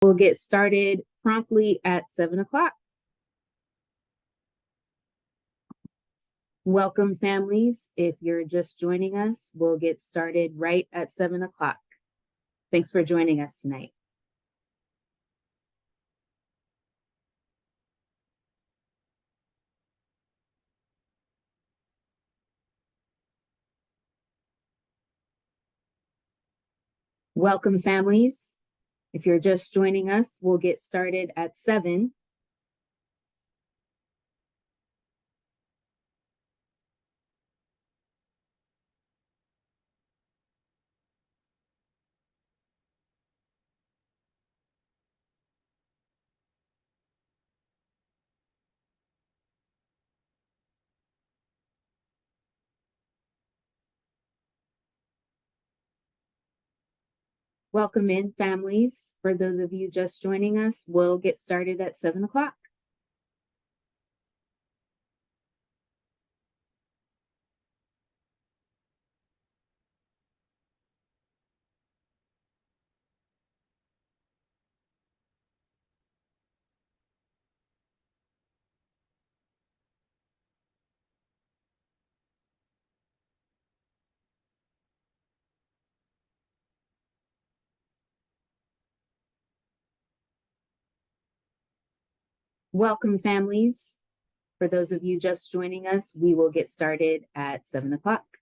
We'll get started promptly at 7 o'clock. Welcome, families. If you're just joining us, we'll get started right at 7 o'clock. Thanks for joining us tonight. Welcome, families. If you're just joining us, we'll get started at 7. Welcome in, families. For those of you just joining us, we'll get started at 7 o'clock. Welcome, families. For those of you just joining us, we will get started at 7 o'clock.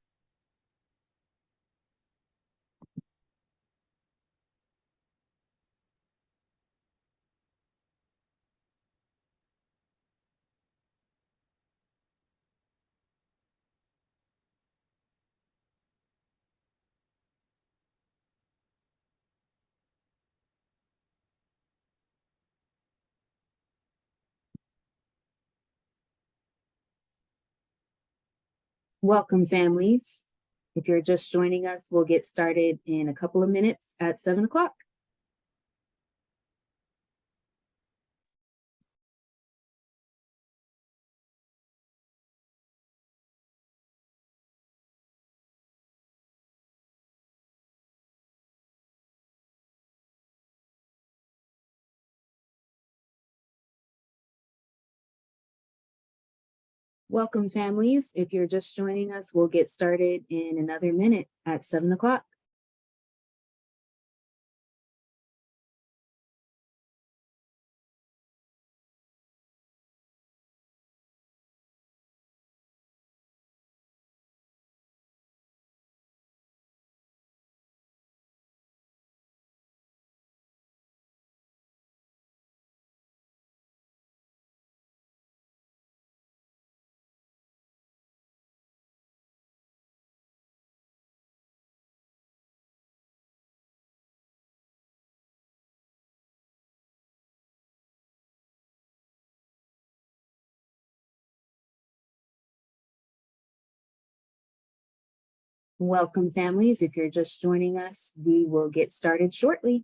Welcome, families. If you're just joining us, we'll get started in a couple of minutes at 7 o'clock. Welcome, families. If you're just joining us, we'll get started in another minute at 7 o'clock. Welcome, families. If you're just joining us, we will get started shortly.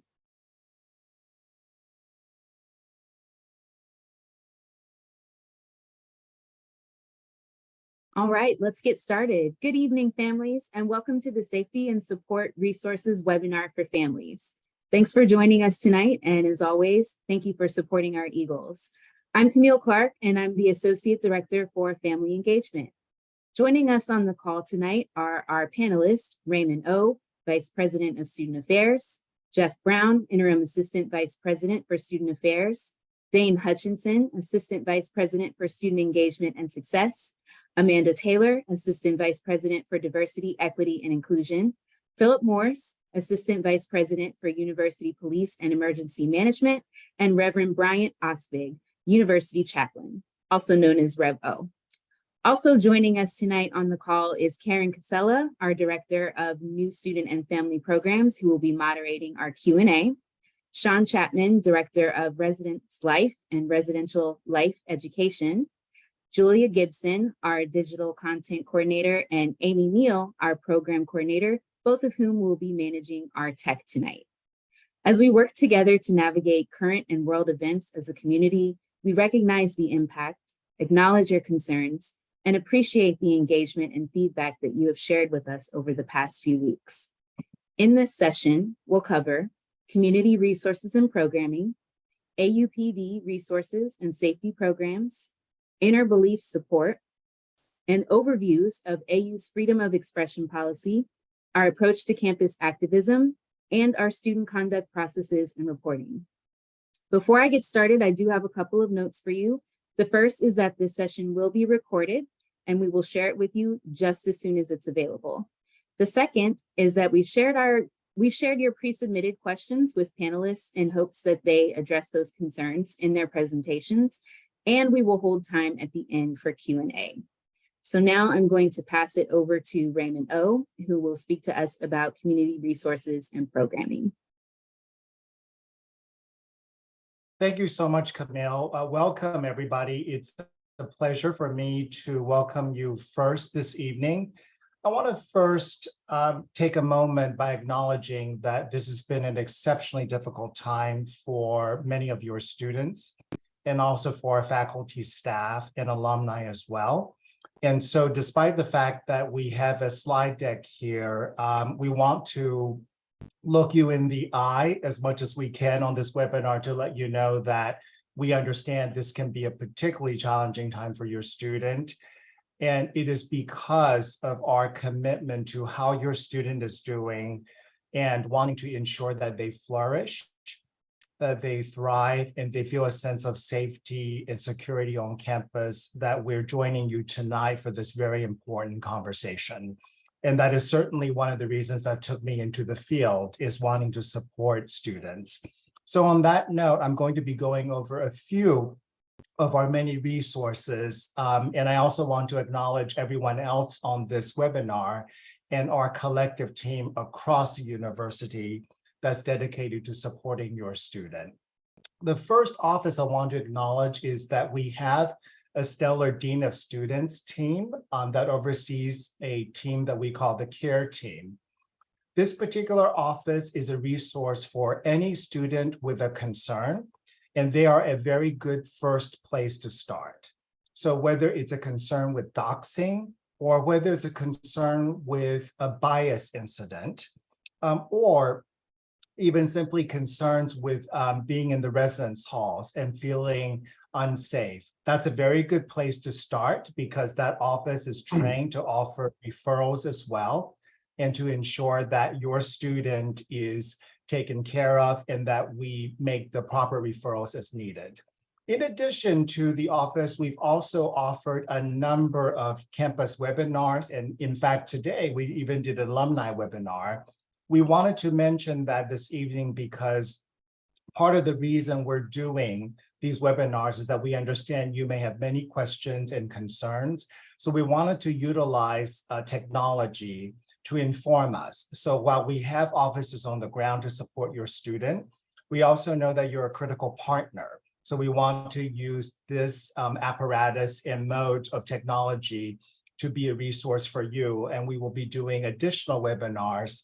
All right, let's get started. Good evening, families, and welcome to the Safety and Support Resources webinar for families. Thanks for joining us tonight, and as always, thank you for supporting our Eagles. I'm Camille Clark, and I'm the Associate Director for Family Engagement. Joining us on the call tonight are our panelists, Raymond O, Vice President of Student Affairs, Jeff Brown, Interim Assistant Vice President for Student Affairs, Dane Hutchinson, Assistant Vice President for Student Engagement and Success, Amanda Taylor, Assistant Vice President for Diversity, Equity, and Inclusion, Philip Morse, Assistant Vice President for University Police and Emergency Management, and Reverend Bryant Osbig, University Chaplain, also known as Rev O. Also joining us tonight on the call is Karen Casella, our Director of New Student and Family Programs, who will be moderating our Q&A. Sean Chapman, Director of Residence Life and Residential Life Education. Julia Gibson, our Digital Content Coordinator, and Amy Neal, our Program Coordinator, both of whom will be managing our tech tonight. As we work together to navigate current and world events as a community, we recognize the impact, acknowledge your concerns, and appreciate the engagement and feedback that you have shared with us over the past few weeks. In this session, we'll cover community resources and programming, AUPD resources and safety programs, inner belief support, and overviews of AU's freedom of expression policy, our approach to campus activism, and our student conduct processes and reporting. Before I get started, I do have a couple of notes for you. The first is that this session will be recorded and we will share it with you just as soon as it's available. The second is that we've shared your pre-submitted questions with panelists in hopes that they address those concerns in their presentations, and we will hold time at the end for Q&A. So now I'm going to pass it over to Raymond O, who will speak to us about community resources and programming. Thank you so much, Camille. Welcome, everybody. It's a pleasure for me to welcome you first this evening. I want to first take a moment by acknowledging that this has been an exceptionally difficult time for many of your students and also for our faculty, staff, and alumni as well. And so despite the fact that we have a slide deck here, we want to look you in the eye as much as we can on this webinar to let you know that we understand this can be a particularly challenging time for your student. And it is because of our commitment to how your student is doing and wanting to ensure that they flourish, that they thrive, and they feel a sense of safety and security on campus that we're joining you tonight for this very important conversation. And that is certainly one of the reasons that took me into the field, is wanting to support students. So on that note, I'm going to be going over a few of our many resources. And I also want to acknowledge everyone else on this webinar and our collective team across the university that's dedicated to supporting your student. The first office I want to acknowledge is that we have a stellar Dean of Students team that oversees a team that we call the CARE team. This particular office is a resource for any student with a concern, and they are a very good first place to start. So whether it's a concern with doxing, or whether it's a concern with a bias incident, or even simply concerns with being in the residence halls and feeling unsafe. That's a very good place to start, because that office is trained to offer referrals as well, and to ensure that your student is taken care of and that we make the proper referrals as needed. In addition to the office, we've also offered a number of campus webinars. And in fact, today we even did an alumni webinar. We wanted to mention that this evening because part of the reason we're doing these webinars is that we understand you may have many questions and concerns. So we wanted to utilize technology to inform us. So while we have officers on the ground to support your student, we also know that you're a critical partner. So we want to use this apparatus and mode of technology to be a resource for you. And we will be doing additional webinars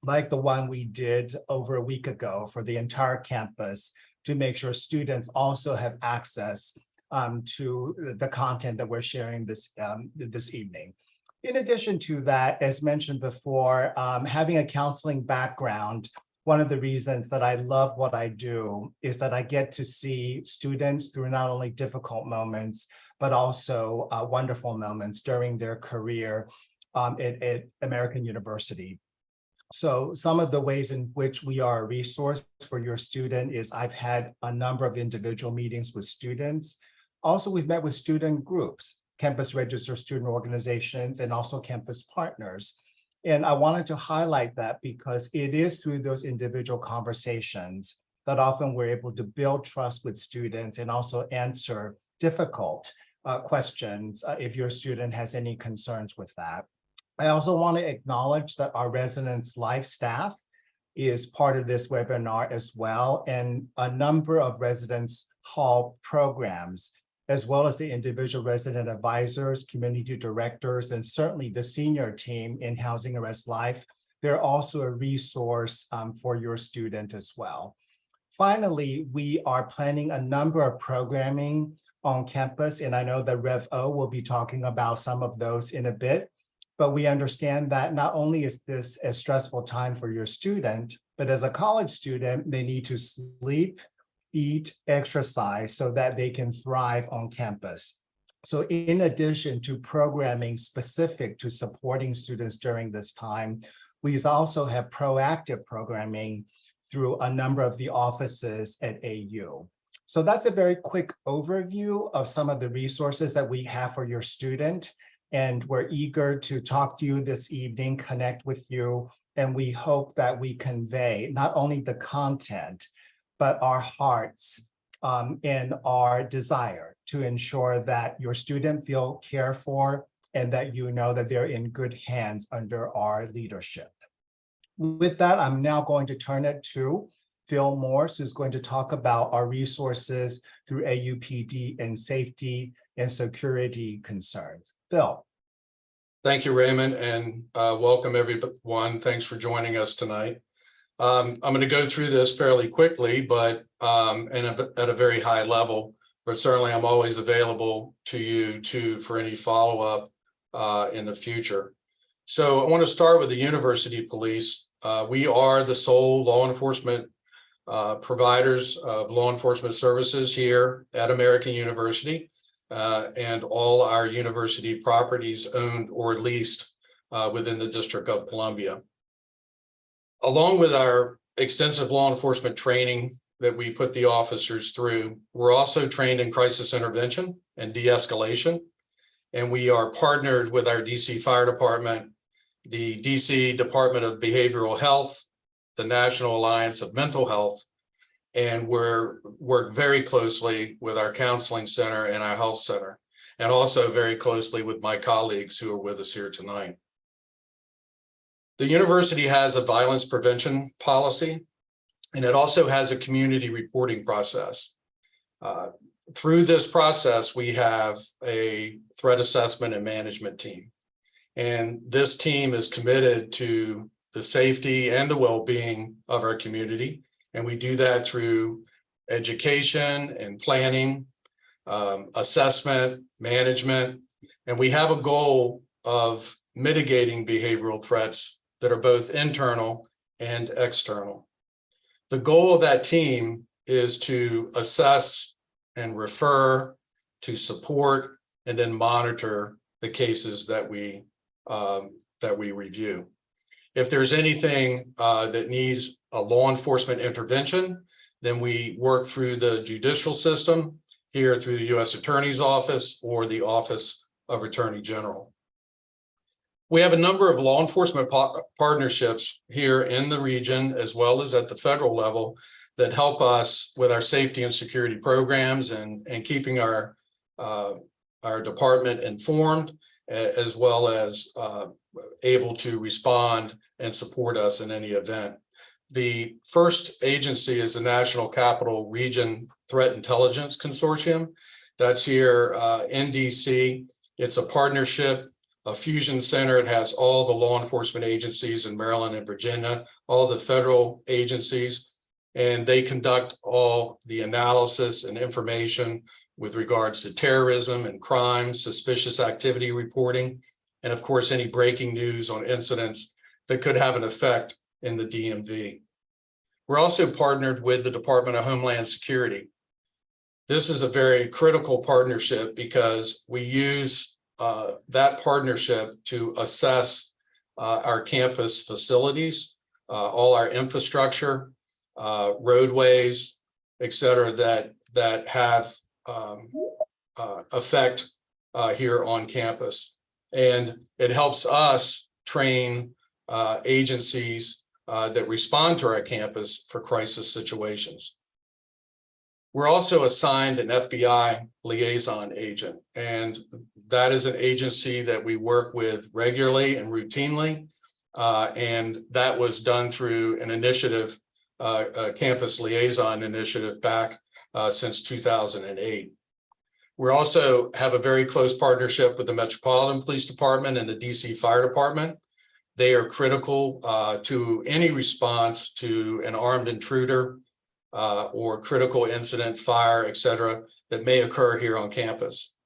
like the one we did over a week ago for the entire campus, to make sure students also have access to the content that we're sharing this evening. In addition to that, as mentioned before, having a counseling background, one of the reasons that I love what I do is that I get to see students through not only difficult moments, but also wonderful moments during their career at American University. So some of the ways in which we are a resource for your student is I've had a number of individual meetings with students. Also, we've met with student groups, campus registered student organizations, and also campus partners. And I wanted to highlight that because it is through those individual conversations that often we're able to build trust with students and also answer difficult questions if your student has any concerns with that. I also want to acknowledge that our residence life staff is part of this webinar as well, and a number of residence hall programs, as well as the individual resident advisors, community directors, and certainly the senior team in Housing Arrest Life. They're also a resource for your student as well. Finally, we are planning a number of programming on campus, and I know that Rev O will be talking about some of those in a bit. But we understand that not only is this a stressful time for your student, But as a college student, they need to sleep, eat, exercise so that they can thrive on campus. So in addition to programming specific to supporting students during this time, we also have proactive programming through a number of the offices at AU. So that's a very quick overview of some of the resources that we have for your student. And we're eager to talk to you this evening, connect with you, and we hope that we convey not only the content, but our hearts and our desire to ensure that your student feel cared for and that you know that they're in good hands under our leadership. With that, I'm now going to turn it to Phil Morse, who's going to talk about our resources through AUPD and safety and security concerns. Phil. Thank you, Raymond, and welcome everyone. Thanks for joining us tonight. I'm going to go through this fairly quickly, but and at a very high level, but certainly I'm always available to you for any follow-up in the future. So I want to start with the University Police. We are the sole law enforcement providers of law enforcement services here at American University, and all our university properties owned or leased within the District of Columbia. Along with our extensive law enforcement training that we put the officers through, we're also trained in crisis intervention and de-escalation. And we are partnered with our DC Fire Department, the DC Department of Behavioral Health, the National Alliance of Mental Health, and work very closely with our counseling center and our health center, and also very closely with my colleagues who are with us here tonight. The university has a violence prevention policy, and it also has a community reporting process. Through this process, we have a threat assessment and management team. And this team is committed to the safety and the well-being of our community. And we do that through education and planning, assessment, management. And we have a goal of mitigating behavioral threats that are both internal and external. The goal of that team is to assess and refer, to support, and then monitor the cases that we review. If there's anything that needs a law enforcement intervention, then we work through the judicial system here through the U.S. Attorney's Office or the Office of Attorney General. We have a number of law enforcement partnerships here in the region, as well as at the federal level, that help us with our safety and security programs and keeping our department informed, as well as able to respond and support us in any event. The first agency is the National Capital Region Threat Intelligence Consortium. That's here in DC. It's a partnership, a fusion center. It has all the law enforcement agencies in Maryland and Virginia, all the federal agencies, and they conduct all the analysis and information with regards to terrorism and crime, suspicious activity reporting, and of course, any breaking news on incidents that could have an effect in the DMV. We're also partnered with the Department of Homeland Security. This is a very critical partnership because we use that partnership to assess our campus facilities, all our infrastructure, roadways, et cetera, that have effect here on campus. And it helps us train agencies that respond to our campus for crisis situations. We're also assigned an FBI liaison agent, and that is an agency that we work with regularly and routinely. And that was done through an initiative, a campus liaison initiative back since 2008. We also have a very close partnership with the Metropolitan Police Department and the DC Fire Department. They are critical to any response to an armed intruder or critical incident, fire, et cetera, that may occur here on campus.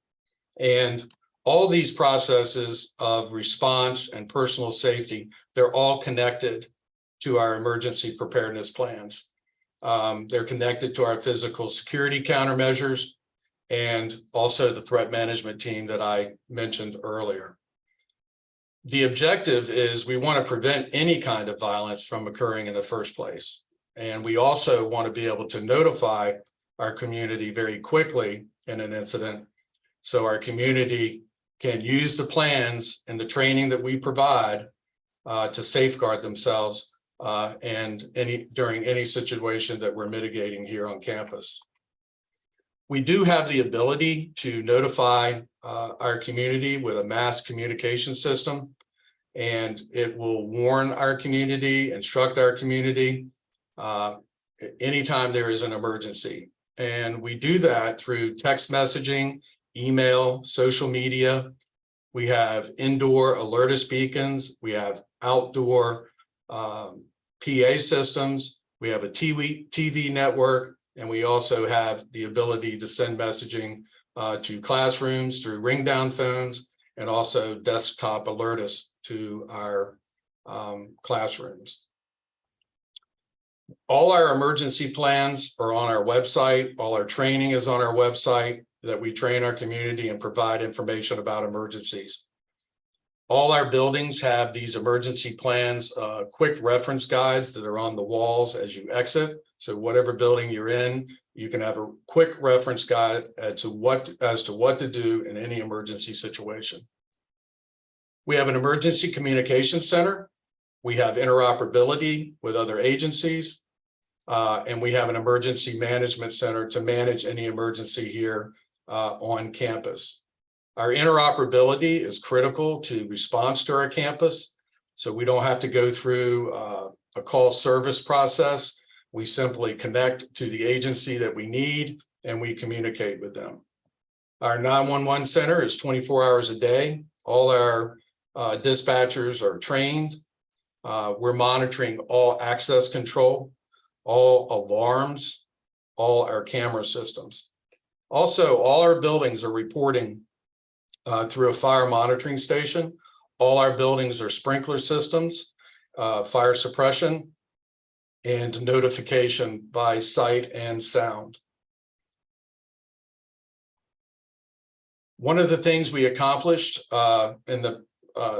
And all these processes of response and personal safety, they're all connected to our emergency preparedness plans. They're connected to our physical security countermeasures and also the threat management team that I mentioned earlier. The objective is we want to prevent any kind of violence from occurring in the first place. And we also want to be able to notify our community very quickly in an incident, so our community can use the plans and the training that we provide to safeguard themselves and during any situation that we're mitigating here on campus. We do have the ability to notify our community with a mass communication system, and it will warn our community, instruct our community anytime there is an emergency. And we do that through text messaging, email, social media. We have indoor alertus beacons. We have outdoor PA systems. We have a TV network, and we also have the ability to send messaging to classrooms through ring down phones and also desktop alertus to our classrooms. All our emergency plans are on our website. All our training is on our website, that we train our community and provide information about emergencies. All our buildings have these emergency plans, quick reference guides that are on the walls as you exit. So whatever building you're in, you can have a quick reference guide as to what to do in any emergency situation. We have an emergency communication center. We have interoperability with other agencies, and we have an emergency management center to manage any emergency here on campus. Our interoperability is critical to response to our campus, so we don't have to go through a call service process. We simply connect to the agency that we need, and we communicate with them. Our 911 center is 24 hours a day. All our dispatchers are trained. We're monitoring all access control, all alarms, all our camera systems. Also, all our buildings are reporting through a fire monitoring station. All our buildings are sprinkler systems, fire suppression, and notification by sight and sound. One of the things we accomplished in the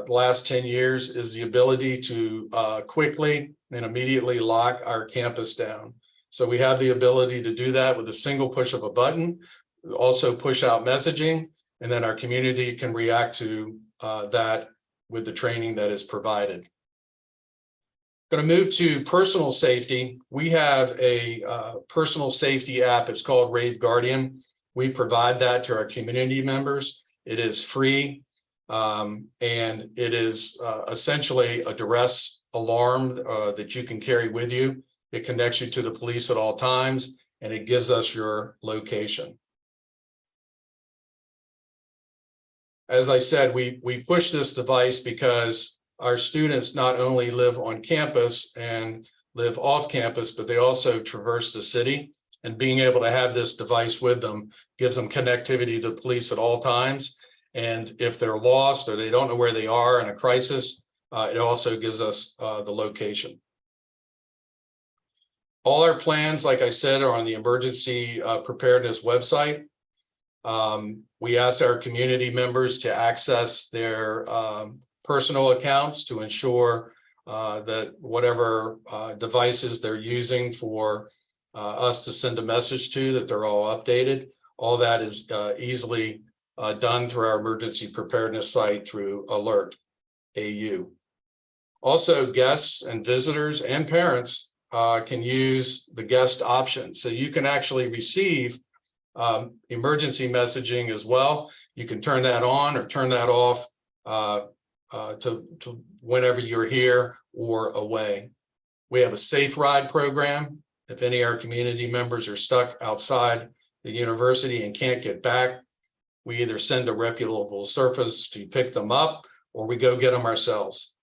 last 10 years is the ability to quickly and immediately lock our campus down. So we have the ability to do that with a single push of a button, also push out messaging, and then our community can react to that with the training that is provided. Going to move to personal safety. We have a personal safety app. It's called Rave Guardian. We provide that to our community members. It is free, and it is essentially a duress alarm that you can carry with you. It connects you to the police at all times, and it gives us your location. As I said, we push this device because our students not only live on campus and live off campus, but they also traverse the city. And being able to have this device with them gives them connectivity to the police at all times. And if they're lost or they don't know where they are in a crisis, it also gives us the location. All our plans, like I said, are on the emergency preparedness website. We ask our community members to access their personal accounts to ensure that whatever devices they're using for us to send a message to, that they're all updated. All that is easily done through our emergency preparedness site through Alert AU. Also, guests and visitors and parents can use the guest option. So you can actually receive emergency messaging as well. You can turn that on or turn that off to whenever you're here or away. We have a safe ride program. If any of our community members are stuck outside the university and can't get back, we either send a reputable service to pick them up or we go get them ourselves.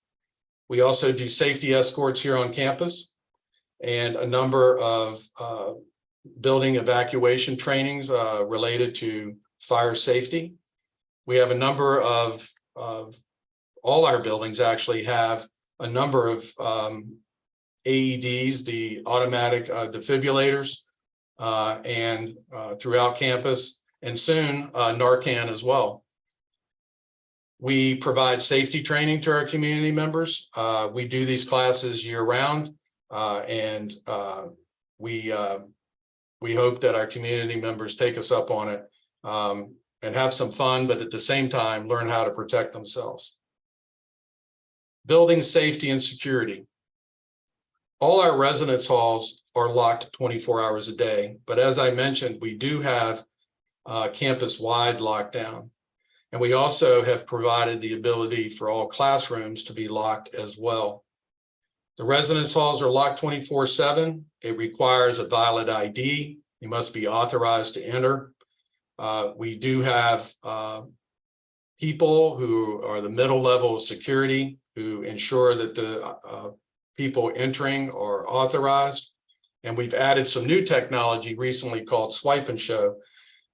We also do safety escorts here on campus and a number of building evacuation trainings related to fire safety. We have a number of all our buildings actually have a number of AEDs, the automatic defibrillators, and throughout campus, and soon Narcan as well. We provide safety training to our community members. We do these classes year round, and we hope that our community members take us up on it and have some fun, but at the same time, learn how to protect themselves. Building safety and security. All our residence halls are locked 24 hours a day, but as I mentioned, we do have campus-wide lockdown. And we also have provided the ability for all classrooms to be locked as well. The residence halls are locked 24/7. It requires a valid ID. You must be authorized to enter. We do have people who are the middle level of security who ensure that the people entering are authorized. And we've added some new technology recently called Swipe and Show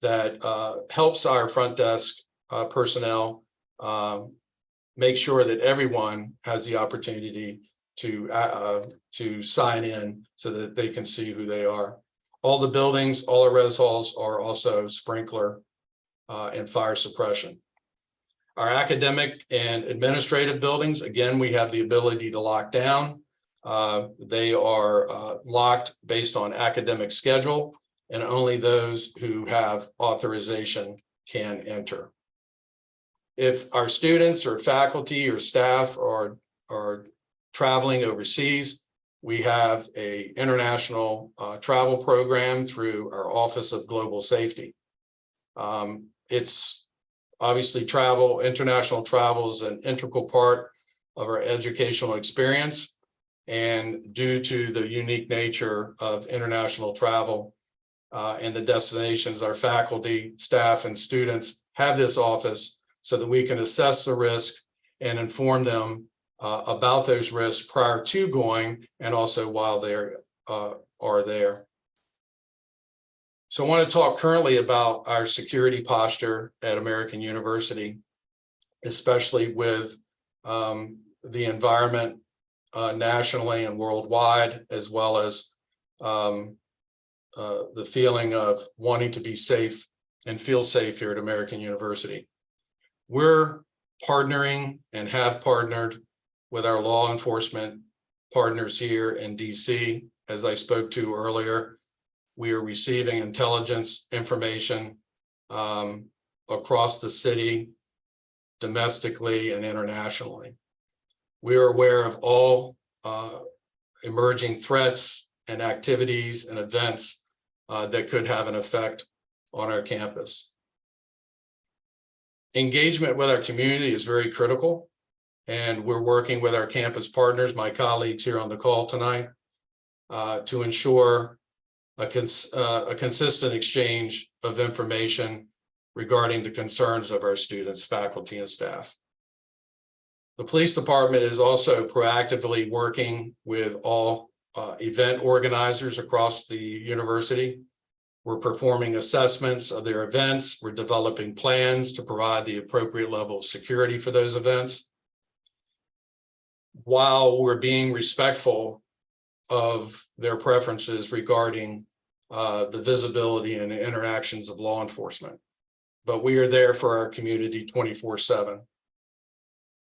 that helps our front desk personnel make sure that everyone has the opportunity to sign in so that they can see who they are. All the buildings, all our res halls are also sprinkler and fire suppression. Our academic and administrative buildings, again, we have the ability to lock down. They are locked based on academic schedule, and only those who have authorization can enter. If our students or faculty or staff are traveling overseas, we have an international travel program through our Office of Global Safety. It's obviously international travel is an integral part of our educational experience. And due to the unique nature of international travel and the destinations, our faculty, staff, and students have this office so that we can assess the risk and inform them about those risks prior to going and also while they are there. So I want to talk currently about our security posture at American University, especially with the environment nationally and worldwide, as well as the feeling of wanting to be safe and feel safe here at American University. We're partnering and have partnered with our law enforcement partners here in DC. As I spoke to earlier, we are receiving intelligence information across the city, domestically and internationally. We are aware of all emerging threats and activities and events that could have an effect on our campus. Engagement with our community is very critical, and we're working with our campus partners, my colleagues here on the call tonight, to ensure a consistent exchange of information regarding the concerns of our students, faculty, and staff. The police department is also proactively working with all event organizers across the university. We're performing assessments of their events. We're developing plans to provide the appropriate level of security for those events, while we're being respectful of their preferences regarding the visibility and the interactions of law enforcement. But we are there for our community 24/7.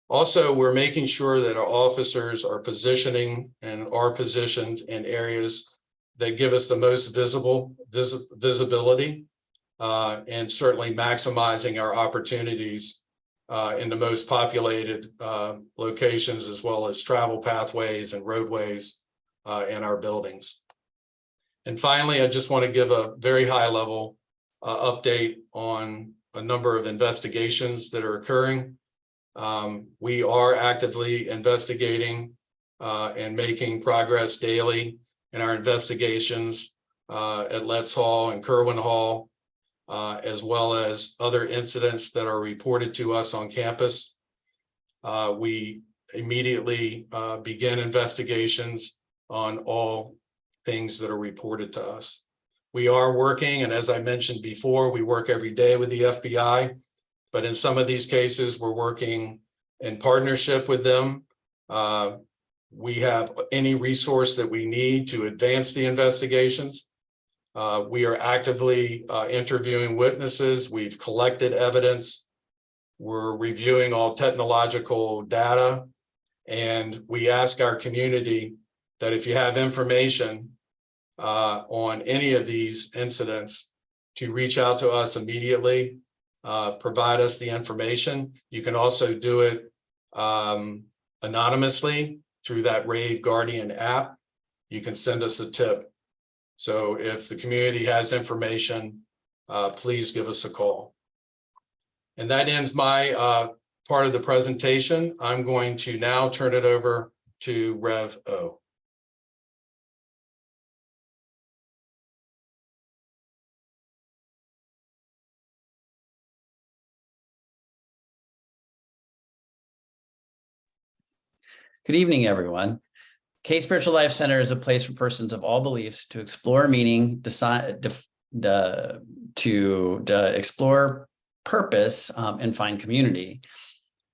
Also, we're making sure that our officers are positioning and are positioned in areas that give us the most visibility and certainly maximizing our opportunities in the most populated locations, as well as travel pathways and roadways in our buildings. And finally, I just want to give a very high level update on a number of investigations that are occurring. We are actively investigating and making progress daily in our investigations at Letts Hall and Kerwin Hall, as well as other incidents that are reported to us on campus. We immediately begin investigations on all things that are reported to us. We are working, and as I mentioned before, we work every day with the FBI, but in some of these cases, we're working in partnership with them We have any resource that we need to advance the investigations. We are actively interviewing witnesses. We've collected evidence. We're reviewing all technological data. And we ask our community that if you have information on any of these incidents, to reach out to us immediately, provide us the information. You can also do it anonymously through that Rave Guardian app. You can send us a tip. So if the community has information, please give us a call. And that ends my part of the presentation. I'm going to now turn it over to Rev O. Good evening, everyone. K Spiritual Life Center is a place for persons of all beliefs to explore meaning, explore purpose, and find community.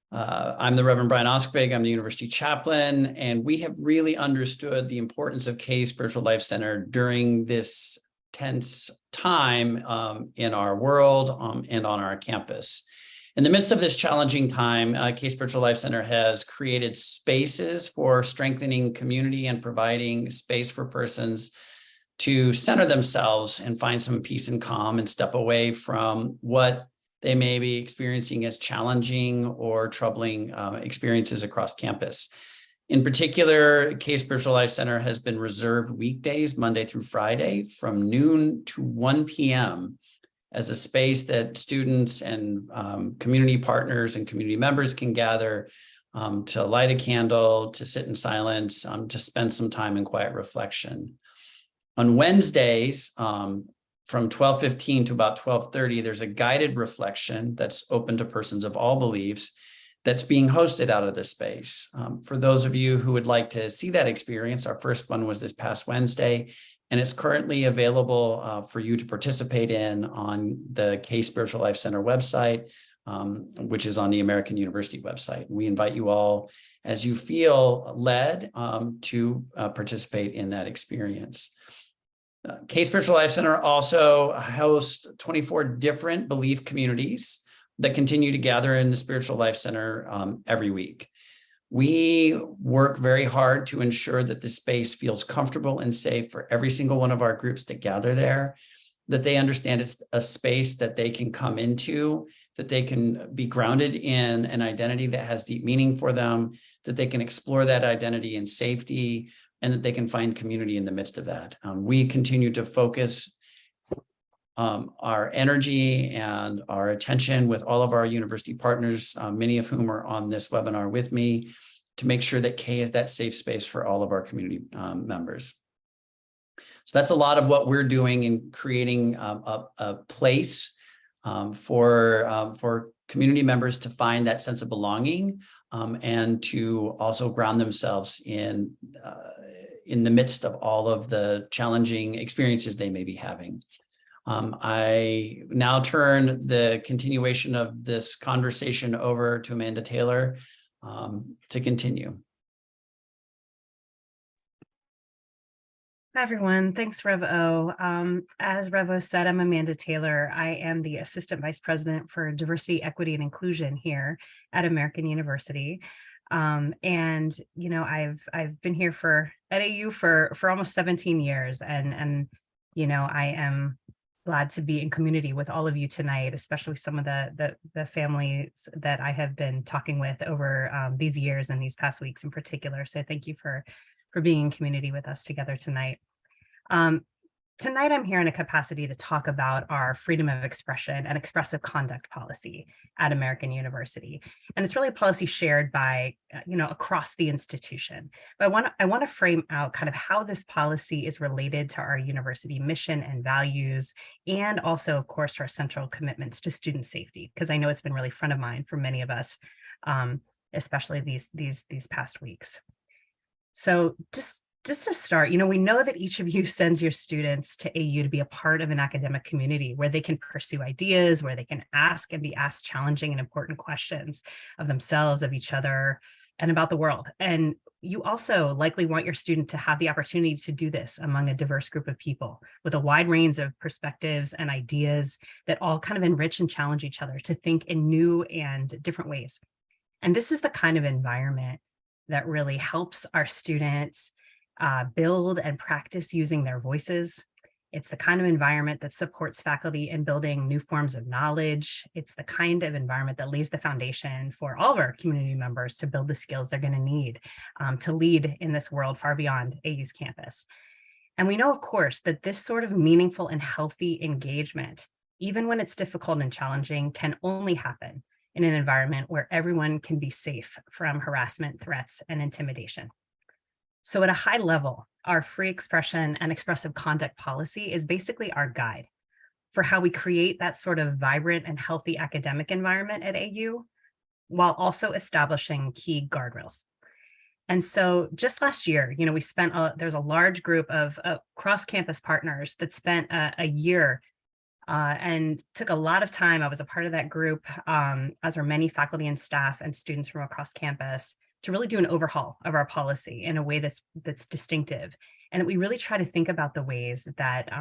I'm the Reverend Brian Oskvig. I'm the university chaplain, and we have really understood the importance of K Spiritual Life Center during this tense time in our world and on our campus. In the midst of this challenging time, K Spiritual Life Center has created spaces for strengthening community and providing space for persons to center themselves and find some peace and calm and step away from what they may be experiencing as challenging or troubling experiences across campus. In particular, K Spiritual Life Center has been reserved weekdays, Monday through Friday, from noon to 1 p.m. as a space that students and community partners and community members can gather to light a candle, to sit in silence, to spend some time in quiet reflection. On Wednesdays, from 12:15 to about 12:30, there's a guided reflection that's open to persons of all beliefs that's being hosted out of this space. For those of you who would like to see that experience, our first one was this past Wednesday, and it's currently available for you to participate in on the K Spiritual Life Center website, which is on the American University website. We invite you all, as you feel led, to participate in that experience. K Spiritual Life Center also hosts 24 different belief communities that continue to gather in the Spiritual Life Center every week. We work very hard to ensure that the space feels comfortable and safe for every single one of our groups that gather there, that they understand it's a space that they can come into, that they can be grounded in an identity that has deep meaning for them, that they can explore that identity in safety, and that they can find community in the midst of that. We continue to focus our energy and our attention with all of our university partners, many of whom are on this webinar with me, to make sure that K is that safe space for all of our community members. So that's a lot of what we're doing in creating a place for community members to find that sense of belonging and to also ground themselves in the midst of all of the challenging experiences they may be having. I now turn the continuation of this conversation over to Amanda Taylor to continue. Hi, everyone. Thanks, Rev O. As Rev O said, I'm Amanda Taylor. I am the Assistant Vice President for Diversity, Equity, and Inclusion here at American University. And you know, I've been here at AU for almost 17 years, and you know, I am glad to be in community with all of you tonight, especially some of the families that I have been talking with over these years and these past weeks in particular. So thank you for being in community with us together tonight. Tonight, I'm here in a capacity to talk about our freedom of expression and expressive conduct policy at American University. And it's really a policy shared by, you know, across the institution. But I want to frame out kind of how this policy is related to our university mission and values, and also, of course, our central commitments to student safety, because I know it's been really front of mind for many of us, especially these past weeks. So just to start, you know, we know that each of you sends your students to AU to be a part of an academic community where they can pursue ideas, where they can ask and be asked challenging and important questions of themselves, of each other, and about the world. And you also likely want your student to have the opportunity to do this among a diverse group of people with a wide range of perspectives and ideas that all kind of enrich and challenge each other to think in new and different ways. And this is the kind of environment that really helps our students build and practice using their voices. It's the kind of environment that supports faculty in building new forms of knowledge. It's the kind of environment that lays the foundation for all of our community members to build the skills they're going to need to lead in this world far beyond AU's campus. And we know, of course, that this sort of meaningful and healthy engagement, even when it's difficult and challenging, can only happen in an environment where everyone can be safe from harassment, threats, and intimidation. So at a high level, our free expression and expressive conduct policy is basically our guide for how we create that sort of vibrant and healthy academic environment at AU, while also establishing key guardrails. And so just last year, we spent, there's a large group of cross-campus partners that spent a year and took a lot of time. I was a part of that group, as were many faculty and staff and students from across campus, to really do an overhaul of our policy in a way that's distinctive, and that we really try to think about the ways that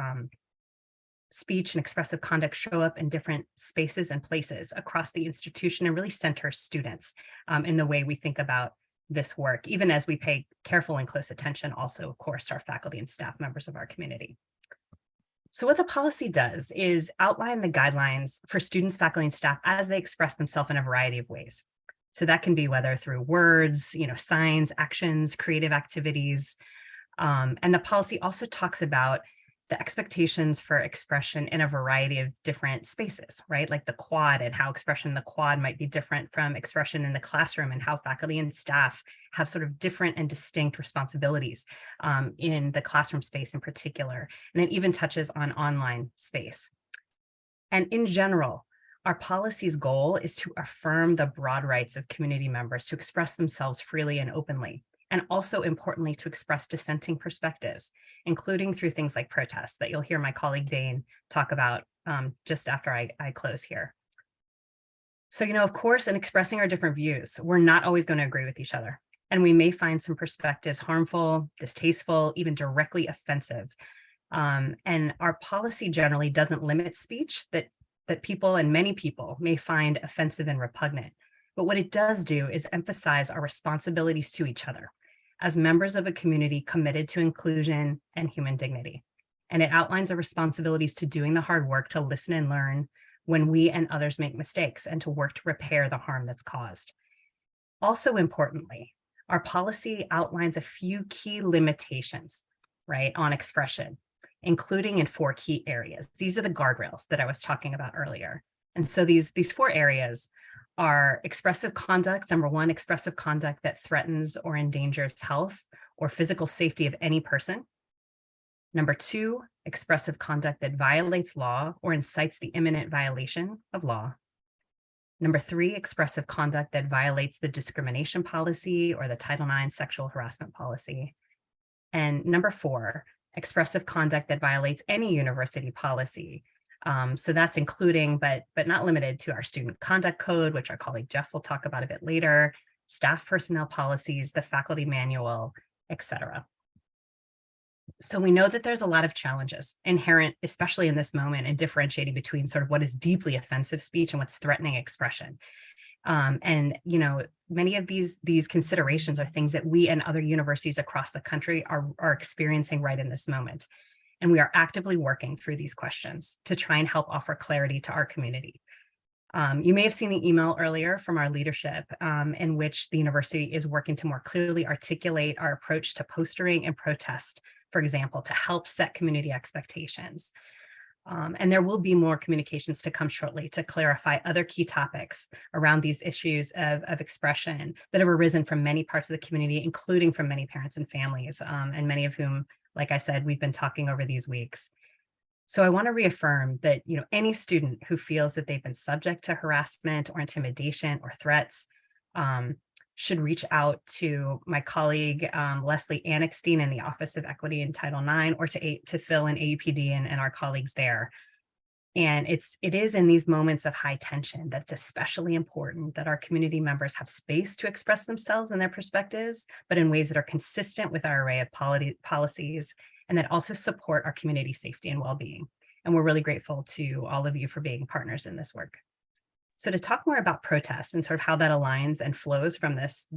speech and expressive conduct show up in different spaces and places across the institution, and really center students in the way we think about this work, even as we pay careful and close attention also, of course, to our faculty and staff members of our community. So what the policy does is outline the guidelines for students, faculty, and staff as they express themselves in a variety of ways. So that can be whether through words, signs, actions, creative activities. And the policy also talks about the expectations for expression in a variety of different spaces, right? Like the quad, and how expression in the quad might be different from expression in the classroom, and how faculty and staff have sort of different and distinct responsibilities in the classroom space in particular. And it even touches on online space. And in general, our policy's goal is to affirm the broad rights of community members to express themselves freely and openly, and also importantly, to express dissenting perspectives, including through things like protests that you'll hear my colleague Dane talk about just after I close here. So, of course, in expressing our different views, we're not always going to agree with each other, and we may find some perspectives harmful, distasteful, even directly offensive. And our policy generally doesn't limit speech that people, and many people, may find offensive and repugnant. But what it does do is emphasize our responsibilities to each other as members of a community committed to inclusion and human dignity. And it outlines our responsibilities to doing the hard work to listen and learn when we and others make mistakes, and to work to repair the harm that's caused. Also importantly, our policy outlines a few key limitations, right, on expression, including in 4 key areas. These are the guardrails that I was talking about earlier. And so these 4 areas are expressive conduct. Number 1, expressive conduct that threatens or endangers health or physical safety of any person. Number 2, expressive conduct that violates law or incites the imminent violation of law. Number 3, expressive conduct that violates the discrimination policy or the Title IX sexual harassment policy. And number 4, expressive conduct that violates any university policy. So that's including, but not limited to, our student conduct code, which our colleague Jeff will talk about a bit later, staff personnel policies, the faculty manual, etc. So we know that there's a lot of challenges inherent, especially in this moment, in differentiating between sort of what is deeply offensive speech and what's threatening expression. And many of these considerations are things that we and other universities across the country are experiencing right in this moment. And we are actively working through these questions to try and help offer clarity to our community. You may have seen the email earlier from our leadership, in which the university is working to more clearly articulate our approach to postering and protest, for example, to help set community expectations. And there will be more communications to come shortly to clarify other key topics around these issues of expression that have arisen from many parts of the community, including from many parents and families, and many of whom, like I said, we've been talking over these weeks. So I want to reaffirm that any student who feels that they've been subject to harassment or intimidation or threats should reach out to my colleague, Leslie Annexstein, in the Office of Equity and Title IX, or to Phil in AUPD and our colleagues there. And it is in these moments of high tension that's especially important that our community members have space to express themselves and their perspectives, but in ways that are consistent with our array of policies and that also support our community safety and well-being. And we're really grateful to all of you for being partners in this work. So to talk more about protest and sort of how that aligns and flows from this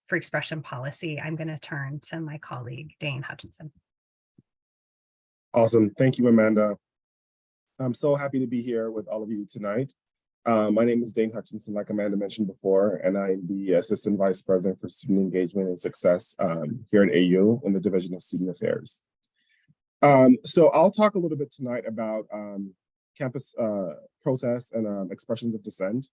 free expression policy, I'm going to turn to my colleague, Dane Hutchinson. Awesome. Thank you, Amanda. I'm so happy to be here with all of you tonight. My name is Dane Hutchinson, like Amanda mentioned before, and I'm the Assistant Vice President for Student Engagement and Success here at AU in the Division of Student Affairs. So I'll talk a little bit tonight about campus protests and expressions of dissent.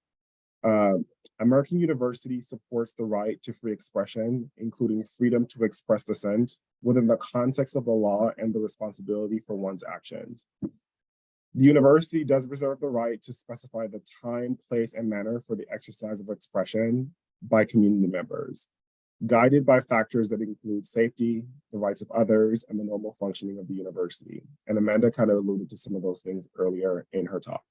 American University supports the right to free expression, including freedom to express dissent within the context of the law and the responsibility for one's actions. The university does reserve the right to specify the time, place, and manner for the exercise of expression by community members, guided by factors that include safety, the rights of others, and the normal functioning of the university. And Amanda kind of alluded to some of those things earlier in her talk.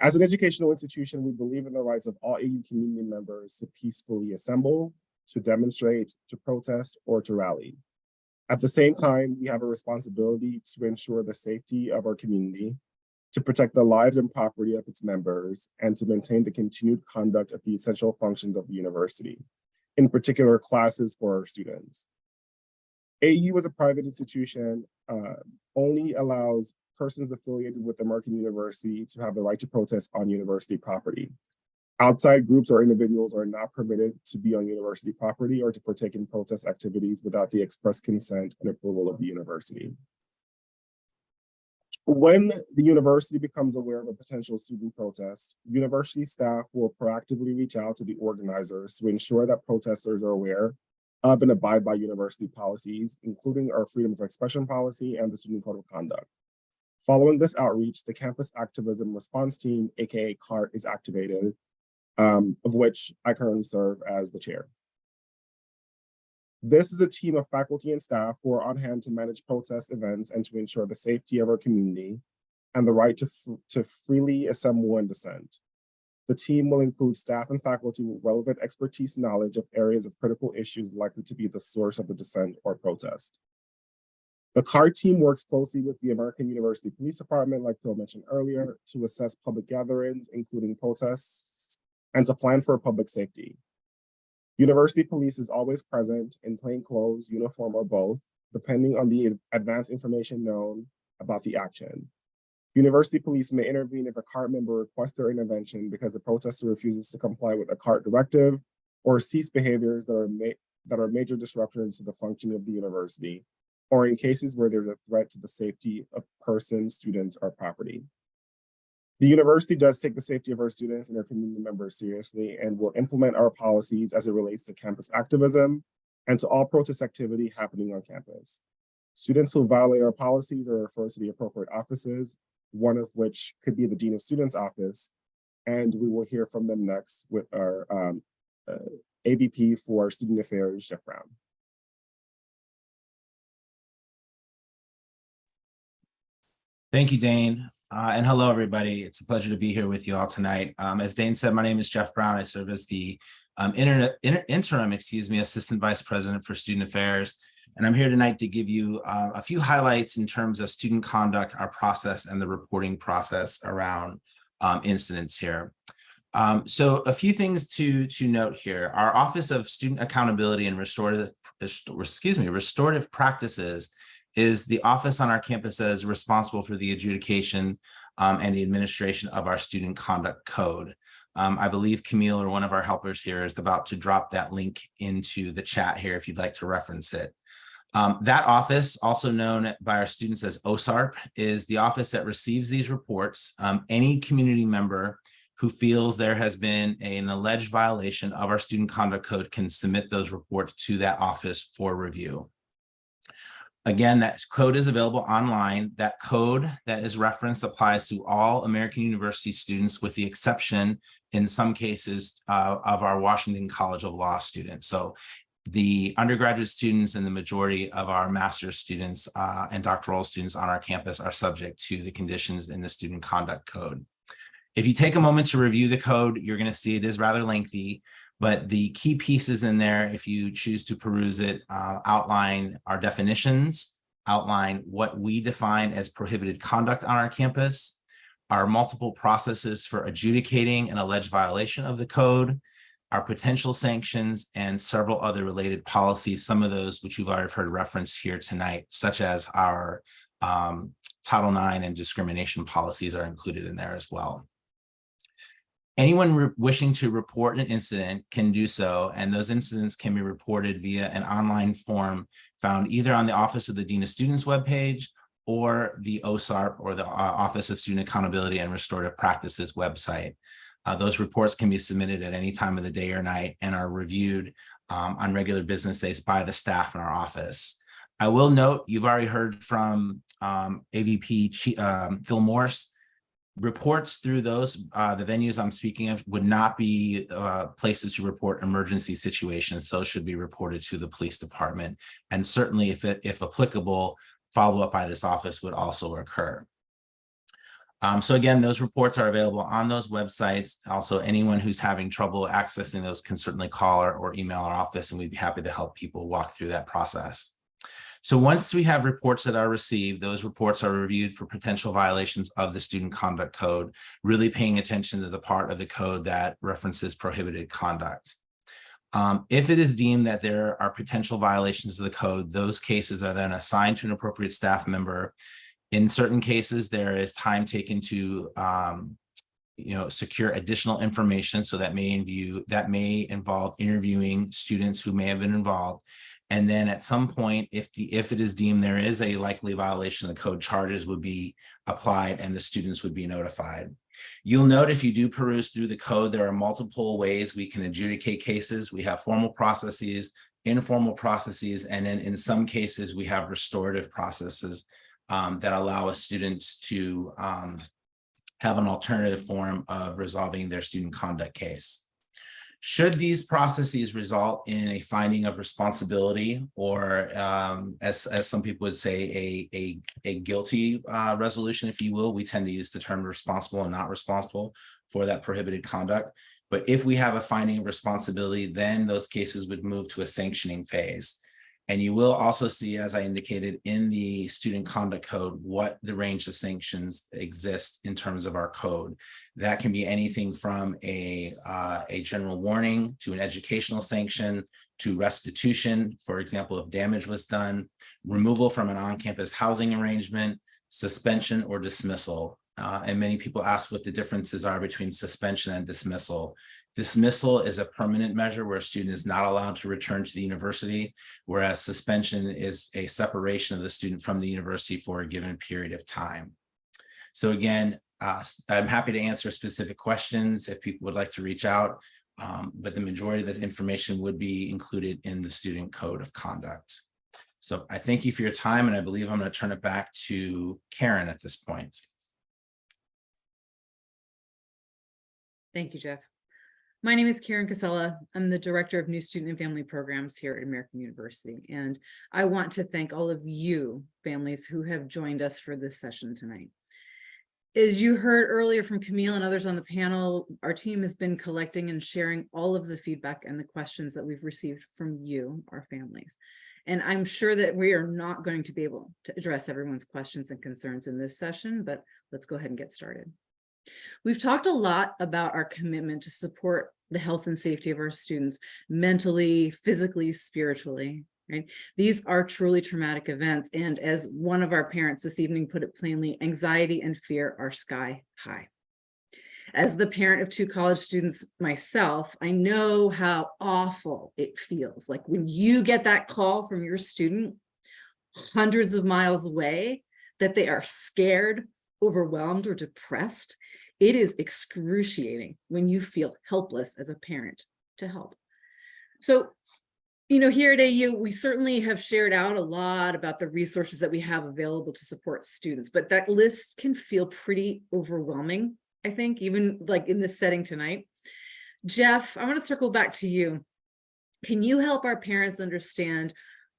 As an educational institution, we believe in the rights of all AU community members to peacefully assemble, to demonstrate, to protest, or to rally. At the same time, we have a responsibility to ensure the safety of our community, to protect the lives and property of its members, and to maintain the continued conduct of the essential functions of the university, in particular classes for our students. AU as a private institution only allows persons affiliated with American University to have the right to protest on university property. Outside groups or individuals are not permitted to be on university property or to partake in protest activities without the express consent and approval of the university. When the university becomes aware of a potential student protest, university staff will proactively reach out to the organizers to ensure that protesters are aware of and abide by university policies, including our freedom of expression policy and the student code of conduct. Following this outreach, the campus activism response team, aka CART, is activated, of which I currently serve as the chair. This is a team of faculty and staff who are on hand to manage protest events and to ensure the safety of our community and the right to freely assemble and dissent. The team will include staff and faculty with relevant expertise and knowledge of areas of critical issues likely to be the source of the dissent or protest. The CART team works closely with the American University Police Department, like Phil mentioned earlier, to assess public gatherings, including protests, and to plan for public safety. University police is always present in plain clothes, uniform, or both, depending on the advanced information known about the action. University police may intervene if a CART member requests their intervention because the protester refuses to comply with a CART directive or cease behaviors that are major disruptions to the functioning of the university, or in cases where there's a threat to the safety of persons, students, or property. The university does take the safety of our students and our community members seriously and will implement our policies as it relates to campus activism and to all protest activity happening on campus. Students who violate our policies are referred to the appropriate offices, one of which could be the Dean of Students office, and we will hear from them next with our AVP for Student Affairs, Jeff Brown. Thank you, Dane. And hello, everybody. It's a pleasure to be here with you all tonight. As Dane said, my name is Jeff Brown. I serve as the interim Assistant Vice President for Student Affairs. And I'm here tonight to give you a few highlights in terms of student conduct, our process, and the reporting process around incidents here. So a few things to note here. Our Office of Student Accountability and Restorative Practices is the office on our campus that is responsible for the adjudication and the administration of our student conduct code. I believe Camille, or one of our helpers here, is about to drop that link into the chat here if you'd like to reference it. That office, also known by our students as OSARP, is the office that receives these reports. Any community member who feels there has been an alleged violation of our student conduct code can submit those reports to that office for review. Again, that code is available online. That code that is referenced applies to all American University students, with the exception, in some cases, of our Washington College of Law students. So The undergraduate students and the majority of our master's students and doctoral students on our campus are subject to the conditions in the Student Conduct Code. If you take a moment to review the code, you're going to see it is rather lengthy, but the key pieces in there, if you choose to peruse it, outline our definitions, outline what we define as prohibited conduct on our campus, our multiple processes for adjudicating an alleged violation of the code, our potential sanctions, and several other related policies, some of those which you've already heard referenced here tonight, such as our Title IX and discrimination policies are included in there as well. Anyone wishing to report an incident can do so, and those incidents can be reported via an online form found either on the Office of the Dean of Students webpage or the OSARP, or the Office of Student Accountability and Restorative Practices website. Those reports can be submitted at any time of the day or night and are reviewed on regular business days by the staff in our office. I will note, you've already heard from AVP Phil Morse. Reports through those, the venues I'm speaking of, would not be places to report emergency situations. Those should be reported to the police department. And certainly, if applicable, follow-up by this office would also occur. So again, those reports are available on those websites. Also, anyone who's having trouble accessing those can certainly call or email our office, and we'd be happy to help people walk through that process. So once we have reports that are received, those reports are reviewed for potential violations of the Student Conduct Code, really paying attention to the part of the code that references prohibited conduct. If it is deemed that there are potential violations of the code, those cases are then assigned to an appropriate staff member. In certain cases, there is time taken to secure additional information. So that may involve interviewing students who may have been involved. And then at some point, if it is deemed there is a likely violation of the code, charges would be applied and the students would be notified. You'll note, if you do peruse through the code, there are multiple ways we can adjudicate cases. We have formal processes, informal processes, and then in some cases we have restorative processes that allow a student to have an alternative form of resolving their student conduct case. Should these processes result in a finding of responsibility, or as some people would say, a guilty resolution, if you will, we tend to use the term responsible and not responsible for that prohibited conduct. But if we have a finding of responsibility, then those cases would move to a sanctioning phase. And you will also see, as I indicated in the Student Conduct Code, what the range of sanctions exist in terms of our code. That can be anything from a general warning to an educational sanction to restitution, for example, if damage was done, removal from an on-campus housing arrangement, suspension or dismissal. And many people ask what the differences are between suspension and dismissal. Dismissal is a permanent measure where a student is not allowed to return to the university, whereas suspension is a separation of the student from the university for a given period of time. So again, I'm happy to answer specific questions if people would like to reach out, but the majority of this information would be included in the Student Code of Conduct. So I thank you for your time, and I believe I'm going to turn it back to Karen at this point. Thank you, Jeff. My name is Karen Casella. I'm the Director of New Student and Family Programs here at American University. And I want to thank all of you families who have joined us for this session tonight. As you heard earlier from Camille and others on the panel, our team has been collecting and sharing all of the feedback and the questions that we've received from you, our families. And I'm sure that we are not going to be able to address everyone's questions and concerns in this session, but let's go ahead and get started. We've talked a lot about our commitment to support the health and safety of our students mentally, physically, spiritually, right? These are truly traumatic events. And as one of our parents this evening put it plainly, anxiety and fear are sky high. As the parent of 2 college students myself, I know how awful it feels. Like when you get that call from your student hundreds of miles away that they are scared, overwhelmed, or depressed. It is excruciating when you feel helpless as a parent to help. So, here at AU, we certainly have shared out a lot about the resources that we have available to support students, but that list can feel pretty overwhelming, I think, even like in this setting tonight. Jeff, I want to circle back to you. can you help our parents understand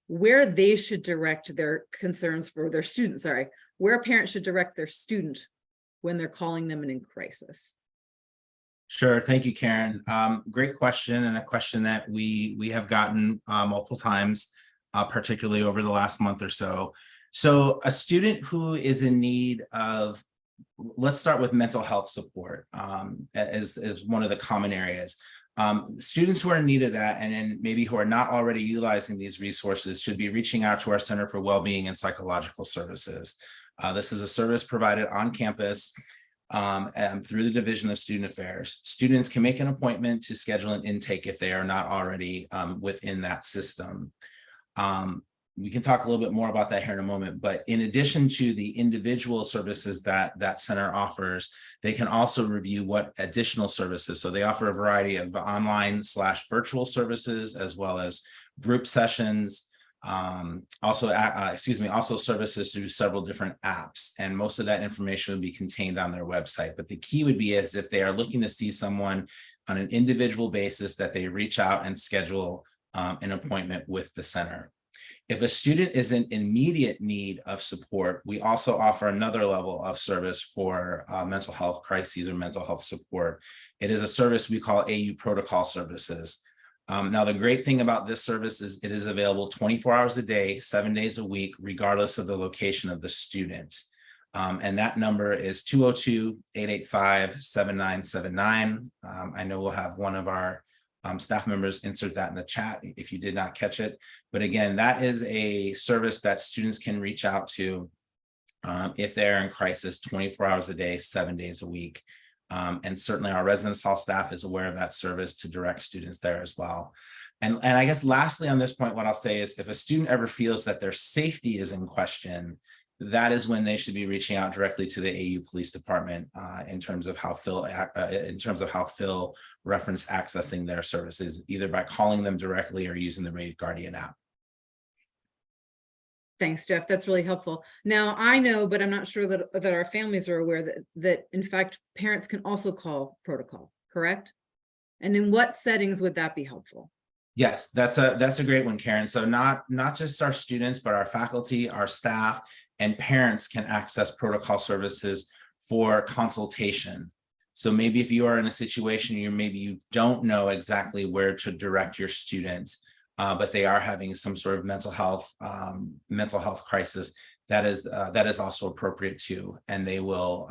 where they should direct their concerns for their students? Sorry, where a parent should direct their student when they're calling them in crisis? Sure. Thank you, Karen. Great question, and a question that we have gotten multiple times, particularly over the last month or so. So a student who is in need of, let's start with mental health support as one of the common areas. Students who are in need of that, and then maybe who are not already utilizing these resources, should be reaching out to our Center for Wellbeing and Psychological Services. This is a service provided on campus through the Division of Student Affairs. Students can make an appointment to schedule an intake if they are not already within that system. We can talk a little bit more about that here in a moment, but in addition to the individual services that that center offers, they can also review what additional services. So they offer a variety of online/virtual services, as well as group sessions, also services through several different apps, and most of that information would be contained on their website. But the key would be is if they are looking to see someone on an individual basis, that they reach out and schedule an appointment with the center. If a student is in immediate need of support, we also offer another level of service for mental health crises or mental health support. It is a service we call AU Protocol Services. Now, the great thing about this service is it is available 24 hours a day, 7 days a week, regardless of the location of the student. And that number is 202-885-7979. I know we'll have one of our staff members insert that in the chat if you did not catch it. But again, that is a service that students can reach out to if they're in crisis 24 hours a day, 7 days a week. And certainly our residence hall staff is aware of that service to direct students there as well. And I guess lastly on this point, what I'll say is if a student ever feels that their safety is in question, that is when they should be reaching out directly to the AU Police Department in terms of how Phil referenced accessing their services, either by calling them directly or using the Rave Guardian app. Thanks, Jeff. That's really helpful. Now, I know, but I'm not sure that our families are aware that in fact, parents can also call protocol, correct? And in what settings would that be helpful? Yes, that's a great one, Karen. So not just our students, but our faculty, our staff, and parents can access protocol services for consultation. So maybe if you are in a situation maybe you don't know exactly where to direct your students, but they are having some sort of mental health crisis, that is also appropriate too, and they will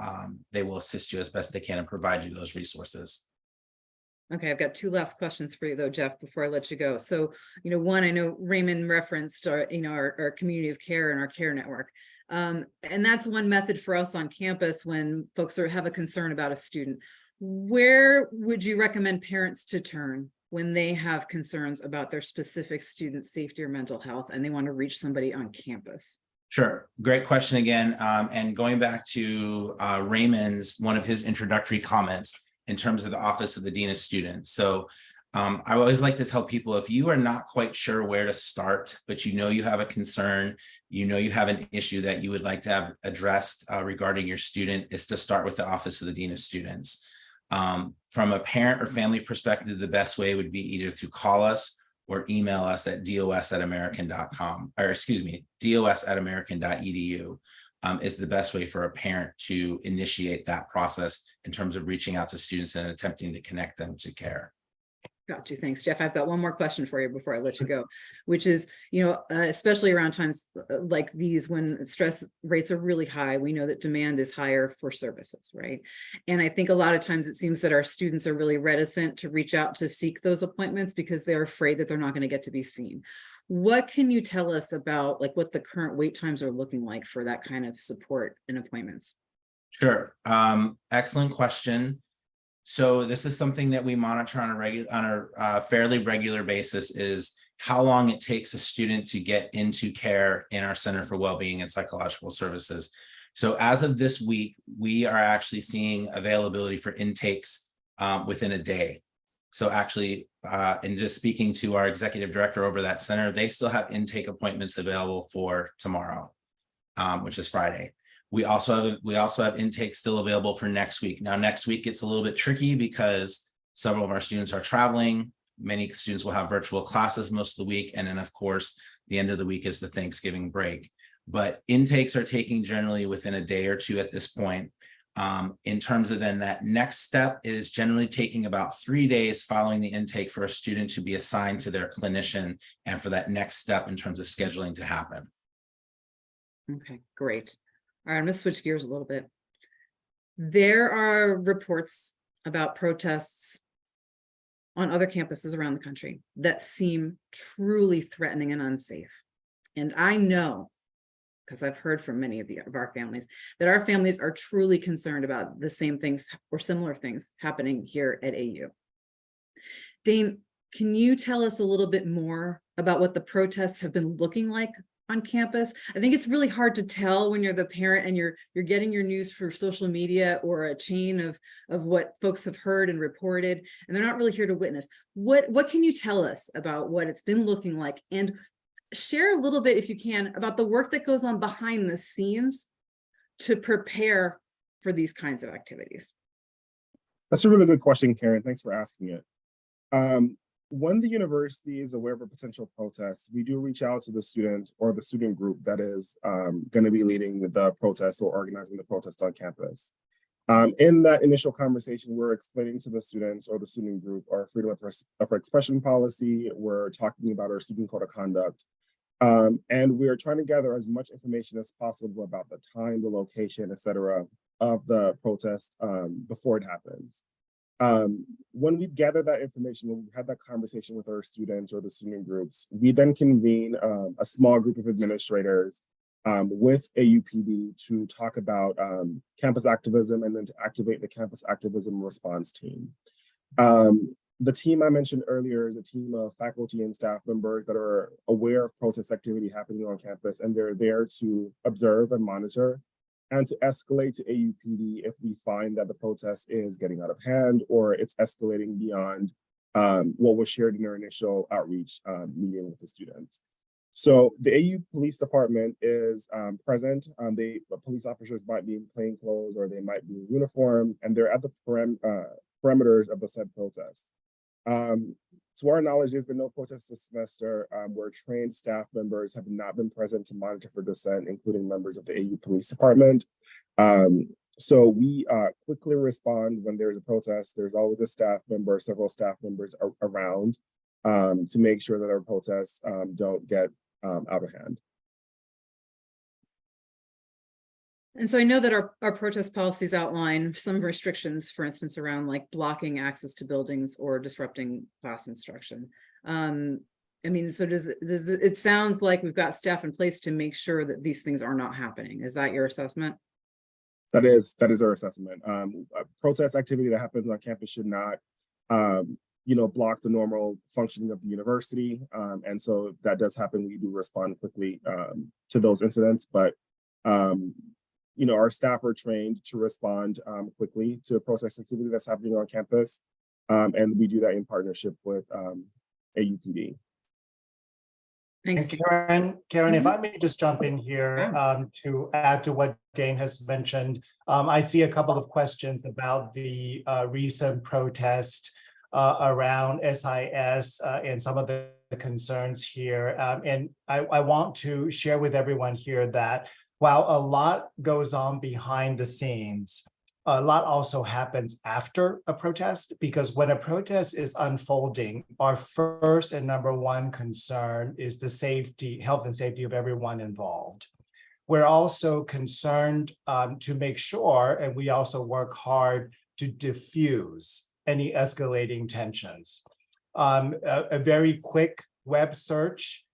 assist you as best they can and provide you those resources. Okay, I've got two last questions for you though, Jeff, before I let you go. So, one, I know Raymond referenced our community of care and our care network. And that's one method for us on campus when folks have a concern about a student. Where would you recommend parents to turn when they have concerns about their specific student's safety or mental health and they want to reach somebody on campus? Sure. Great question again. And going back to Raymond's, one of his introductory comments in terms of the Office of the Dean of Students. So I always like to tell people, if you are not quite sure where to start, but you have a concern, you have an issue that you would like to have addressed regarding your student, is to start with the Office of the Dean of Students. From a parent or family perspective, the best way would be either to call us or email us at dos@american.com, or excuse me, dos@american.edu is the best way for a parent to initiate that process in terms of reaching out to students and attempting to connect them to care. Got you. Thanks, Jeff. I've got one more question for you before I let you go, which is, especially around times like these when stress rates are really high, we know that demand is higher for services, right? And I think a lot of times it seems that our students are really reticent to reach out to seek those appointments because they're afraid that they're not going to get to be seen. What can you tell us about what the current wait times are looking like for that kind of support and appointments? Sure. Excellent question. So this is something that we monitor on a fairly regular basis, is how long it takes a student to get into care in our Center for Wellbeing and Psychological Services. So as of this week, we are actually seeing availability for intakes within a day. So actually, and just speaking to our executive director over that center, they still have intake appointments available for tomorrow, which is Friday. We also have intake still available for next week. Now, next week it's a little bit tricky because several of our students are traveling, Many students will have virtual classes most of the week. And then of course, the end of the week is the Thanksgiving break. But intakes are taking generally within a day or two at this point. In terms of then that next step, it is generally taking about 3 days following the intake for a student to be assigned to their clinician and for that next step in terms of scheduling to happen. Okay, great. All right, I'm gonna switch gears a little bit. There are reports about protests on other campuses around the country that seem truly threatening and unsafe. And I know, because I've heard from many of our families, that our families are truly concerned about the same things or similar things happening here at AU. Dane, can you tell us a little bit more about what the protests have been looking like on campus? I think it's really hard to tell when you're the parent and you're getting your news through social media or a chain of what folks have heard and reported, and they're not really here to witness. What can you tell us about what it's been looking like, and share a little bit, if you can, about the work that goes on behind the scenes to prepare for these kinds of activities? That's a really good question, Karen. Thanks for asking it. When the university is aware of a potential protest, we do reach out to the student or the student group that is going to be leading the protest or organizing the protest on campus. In that initial conversation, we're explaining to the students or the student group our freedom of expression policy. We're talking about our student code of conduct. And we're trying to gather as much information as possible about the time, the location, et cetera, of the protest before it happens. When we gather that information, when we had that conversation with our students or the student groups, we then convene a small group of administrators with AUPD to talk about campus activism and then to activate the campus activism response team. The team I mentioned earlier is a team of faculty and staff members that are aware of protest activity happening on campus, and they're there to observe and monitor and to escalate to AUPD if we find that the protest is getting out of hand or it's escalating beyond what was shared in our initial outreach meeting with the students. So the AU Police Department is present. Police officers might be in plain clothes or they might be in uniform, and they're at the perimeters of the said protest. To our knowledge, there's been no protest this semester where trained staff members have not been present to monitor for dissent, including members of the AU Police Department. So we quickly respond when there's a protest. There's always a staff member, several staff members around to make sure that our protests don't get out of hand. And so I know that our protest policies outline some restrictions, for instance, around like blocking access to buildings or disrupting class instruction. I mean, so does it sounds like we've got staff in place to make sure that these things are not happening. Is that your assessment? That is our assessment. Protest activity that happens on campus should not, block the normal functioning of the university. And so if that does happen, we do respond quickly to those incidents. But our staff are trained to respond quickly to protest activity that's happening on campus. And we do that in partnership with AUPD. Thanks. And Karen, if I may just jump in here to add to what Dane has mentioned. I see a couple of questions about the recent protest around SIS and some of the concerns here. And I want to share with everyone here that while a lot goes on behind the scenes, a lot also happens after a protest, because when a protest is unfolding, our first and number one concern is the health and safety of everyone involved. We're also concerned to make sure, and we also work hard to diffuse any escalating tensions. A very quick web search,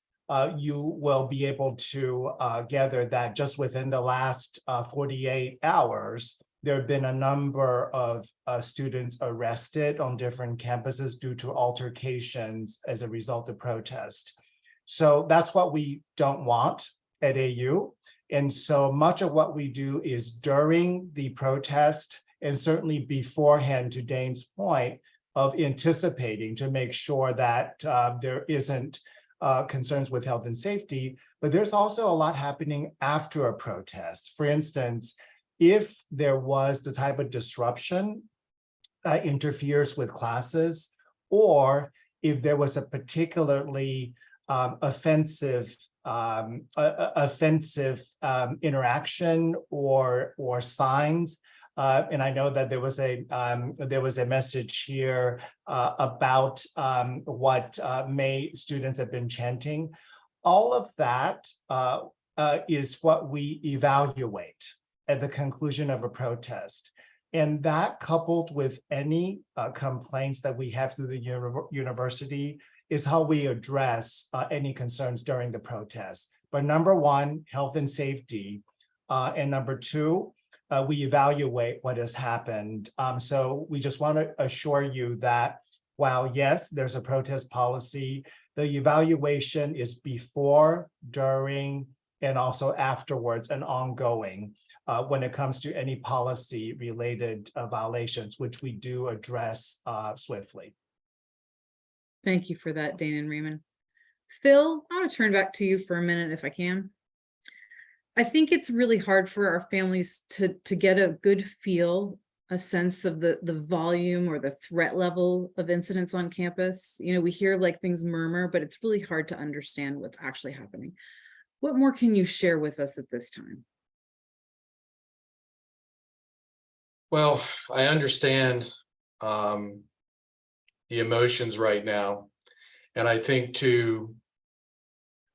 you will be able to gather that just within the last 48 hours, there have been a number of students arrested on different campuses due to altercations as a result of protest. So that's what we don't want at AU. And so much of what we do is during the protest and certainly beforehand, to Dane's point, of anticipating to make sure that there isn't concerns with health and safety, but there's also a lot happening after a protest. For instance, if there was the type of disruption that interferes with classes, or if there was a particularly offensive interaction or signs. And I know that there was a message here about what May students have been chanting. All of that is what we evaluate at the conclusion of a protest. And that, coupled with any complaints that we have through the university, is how we address any concerns during the protest. But number one, health and safety. And number two, we evaluate what has happened. So we just want to assure you that while, yes, there's a protest policy, the evaluation is before, during, and also afterwards and ongoing when it comes to any policy related violations, which we do address swiftly. Thank you for that, Dana and Raymond. Phil, I want to turn back to you for a minute if I can. I think it's really hard for our families to get a good feel, a sense of the volume or the threat level of incidents on campus. You know, we hear like things murmur, but it's really hard to understand what's actually happening. What more can you share with us at this time? Well, I understand the emotions right now. And I think to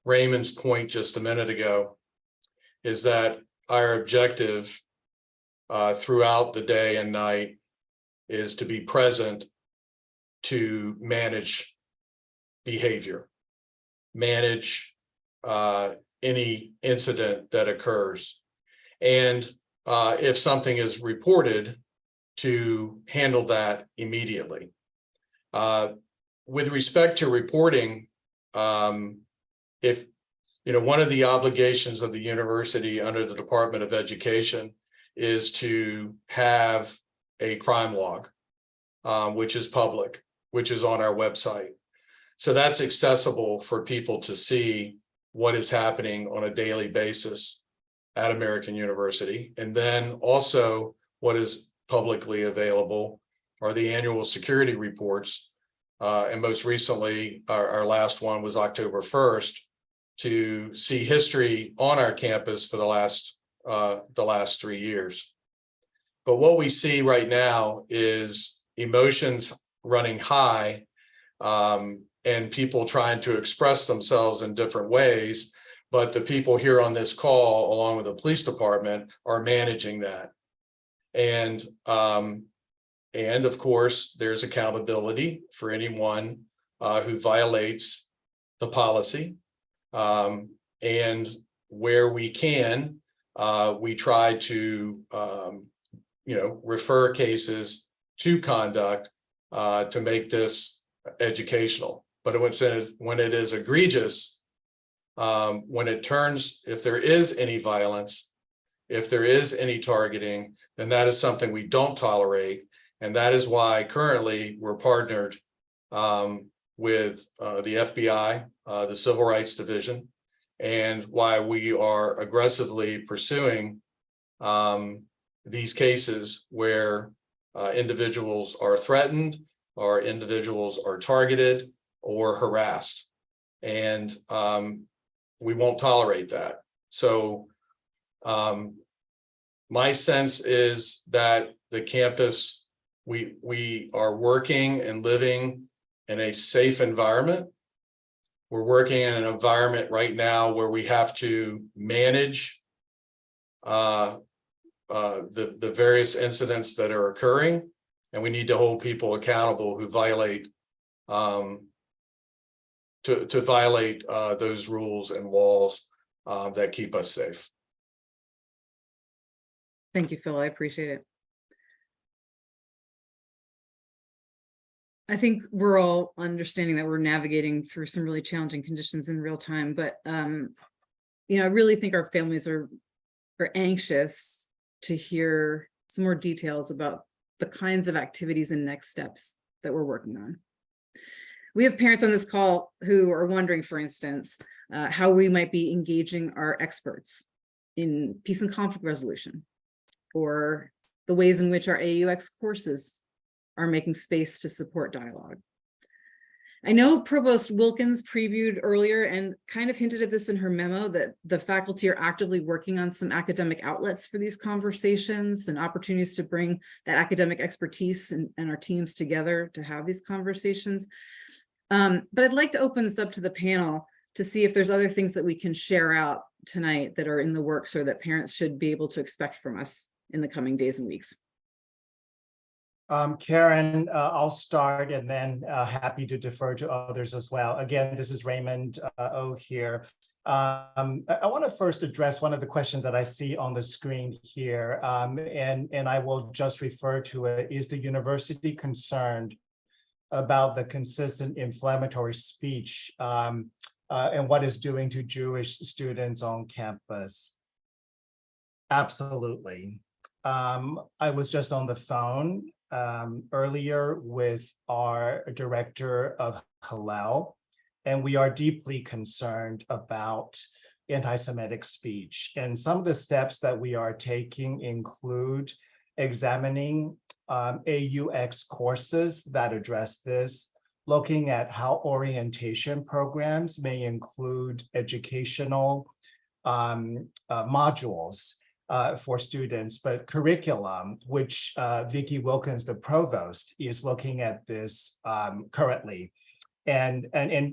Raymond's point just a minute ago, is that our objective throughout the day and night is to be present to manage behavior, manage any incident that occurs. And if something is reported, to handle that immediately. With respect to reporting, if one of the obligations of the university under the Department of Education is to have a crime log, which is public, which is on our website. So that's accessible for people to see what is happening on a daily basis at American University. And then also what is publicly available are the annual security reports. And most recently, our last one was October 1st, to see history on our campus for the last 3 years. But what we see right now is emotions running high, and people trying to express themselves in different ways. But the people here on this call, along with the police department, are managing that. And of course, there's accountability for anyone who violates the policy. And where we can, we try to, refer cases to conduct to make this educational. But when it is egregious, if there is any violence, if there is any targeting, then that is something we don't tolerate. And that is why currently we're partnered with the FBI, the Civil Rights Division, and why we are aggressively pursuing these cases where individuals are threatened, or individuals are targeted or harassed. And we won't tolerate that. So my sense is that the campus, we are working and living in a safe environment. We're working in an environment right now where we have to manage the various incidents that are occurring, and we need to hold people accountable who violate to violate those rules and laws that keep us safe. Thank you, Phil. I appreciate it. I think we're all understanding that we're navigating through some really challenging conditions in real time, but I really think our families are anxious to hear some more details about the kinds of activities and next steps that we're working on. We have parents on this call who are wondering, for instance, how we might be engaging our experts in peace and conflict resolution, or the ways in which our AUX courses are making space to support dialogue. I know Provost Wilkins previewed earlier and kind of hinted at this in her memo that the faculty are actively working on some academic outlets for these conversations and opportunities to bring that academic expertise and our teams together to have these conversations. But I'd like to open this up to the panel to see if there's other things that we can share out tonight that are in the works or that parents should be able to expect from us in the coming days and weeks. Karen, I'll start and then happy to defer to others as well. Again, this is Raymond O here. I want to first address one of the questions that I see on the screen here, and I will just refer to it. Is the university concerned about the consistent inflammatory speech and what it's doing to Jewish students on campus? Absolutely. I was just on the phone earlier with our director of Hillel, and we are deeply concerned about anti-Semitic speech. And some of the steps that we are taking include examining AUX courses that address this, looking at how orientation programs may include educational modules for students, but curriculum, which Vicki Wilkins, the provost, is looking at this currently, and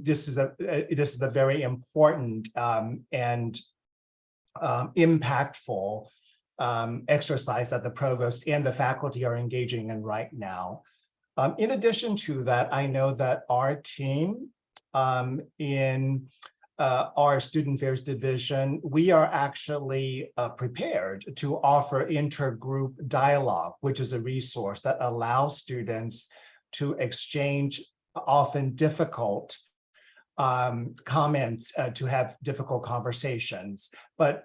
this is a very important and impactful exercise that the provost and the faculty are engaging in right now. In addition to that, I know that our team in our student affairs division, we are actually prepared to offer intergroup dialogue, which is a resource that allows students to exchange often difficult comments, to have difficult conversations. But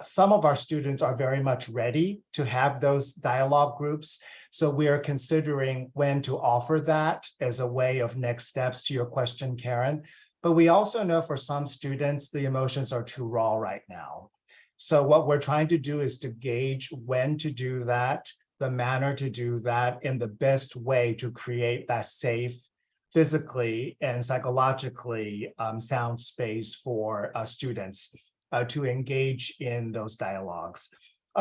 some of our students are very much ready to have those dialogue groups. So we are considering when to offer that as a way of next steps to your question, Karen. But we also know for some students, the emotions are too raw right now. So what we're trying to do is to gauge when to do that, the manner to do that, and the best way to create that safe, physically and psychologically sound space for students to engage in those dialogues.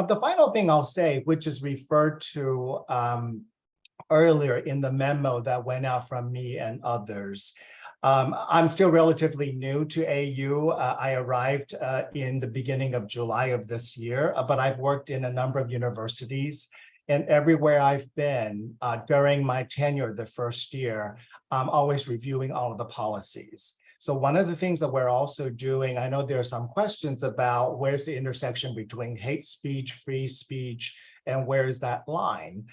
The final thing I'll say, which is referred to earlier in the memo that went out from me and others, I'm still relatively new to AU. I arrived in the beginning of July of this year, but I've worked in a number of universities, and everywhere I've been during my tenure the first year, I'm always reviewing all of the policies. So one of the things that we're also doing, I know there are some questions about where's the intersection between hate speech, free speech, and where is that line?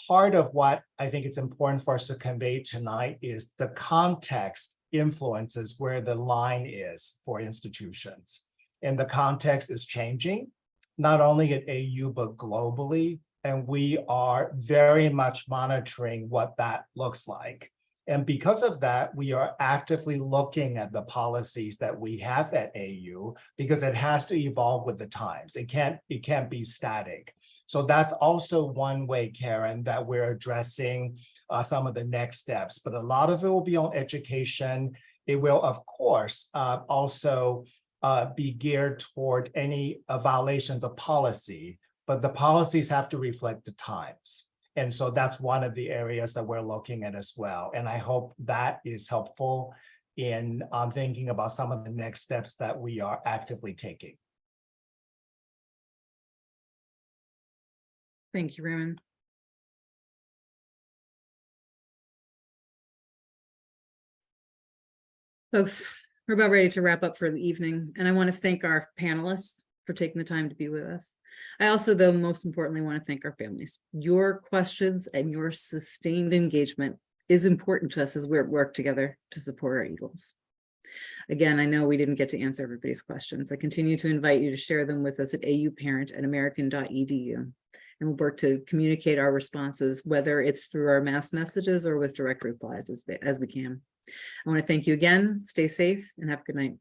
Part of what I think it's important for us to convey tonight is the context influences where the line is for institutions. And the context is changing, not only at AU, but globally. And we are very much monitoring what that looks like. And because of that, we are actively looking at the policies that we have at AU because it has to evolve with the times. It can't be static. So that's also one way, Karen, that we're addressing some of the next steps. But a lot of it will be on education. It will, of course, also be geared toward any violations of policy, but the policies have to reflect the times. And so that's one of the areas that we're looking at as well. And I hope that is helpful in thinking about some of the next steps that we are actively taking. Thank you, Raymond. Folks, we're about ready to wrap up for the evening, and I want to thank our panelists for taking the time to be with us. I also, though, most importantly, want to thank our families. Your questions and your sustained engagement is important to us as we work together to support our Eagles. Again, I know we didn't get to answer everybody's questions. I continue to invite you to share them with us at auparent@american.edu. And we'll work to communicate our responses, whether it's through our mass messages or with direct replies as we can. I want to thank you again. Stay safe and have a good night.